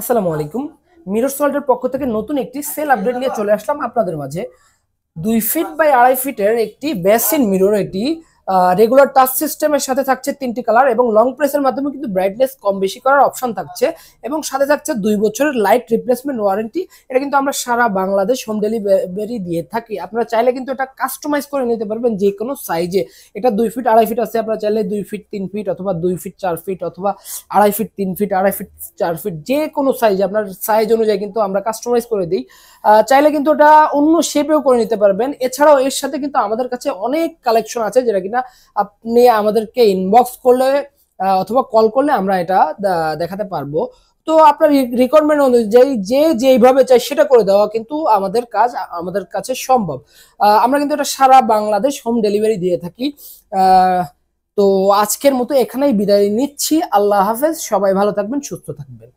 আসসালামু আলাইকুম। মিরর সল্টের পক্ষ থেকে নতুন একটি সেল আপডেট নিয়ে চলে আসলাম আপনাদের মাঝে। 2 ফিট বাই 2.5 ফিটের একটি বেসিন মিরর, এটি রেগুলার টাচ সিস্টেমের সাথে থাকছে 3টি কালার এবং লং প্রেসের মাধ্যমে কিন্তু ব্রাইটনেস কম বেশি করার অপশন থাকছে এবং সাথে থাকছে 2 বছরের লাইট রিপ্লেসমেন্ট ওয়ারেন্টি। এটা কিন্তু আমরা সারা বাংলাদেশ হোম ডেলিভারি দিয়ে থাকি। আপনারা চাইলে কিন্তু এটা কাস্টমাইজ করে নিতে পারবেন যে কোনো সাইজে। এটা 2 ফিট 2.5 ফিট আছে, আপনারা চাইলে 2 ফিট 3 ফিট অথবা 2 ফিট 4 ফিট অথবা 2.5 ফিট 3 ফিট 2.5 ফিট 4 ফিট যে কোনো সাইজ, আপনার সাইজ অনুযায়ী কিন্তু আমরা কাস্টমাইজ করে দিই। চাইলে কিন্তু ওটা অন্য শেপেও করে নিতে পারবেন। এছাড়াও এর সাথে কিন্তু আমাদের কাছে অনেক কালেকশন আছে, যেটা কিনা আপনি আমাদেরকে ইনবক্স করলে অথবা কল করলে আমরা এটা দেখাতে পারবো। তো আপনার রিকোয়ারমেন্ট অনুযায়ী যে যেইভাবে চাই সেটা করে দেওয়া কিন্তু আমাদের কাজ, আমাদের কাছে সম্ভব। আমরা কিন্তু এটা সারা বাংলাদেশ হোম ডেলিভারি দিয়ে থাকি। তো আজকের মতো এখানেই বিদায় নিচ্ছি। আল্লাহ হাফেজ, সবাই ভালো থাকবেন, সুস্থ থাকবেন।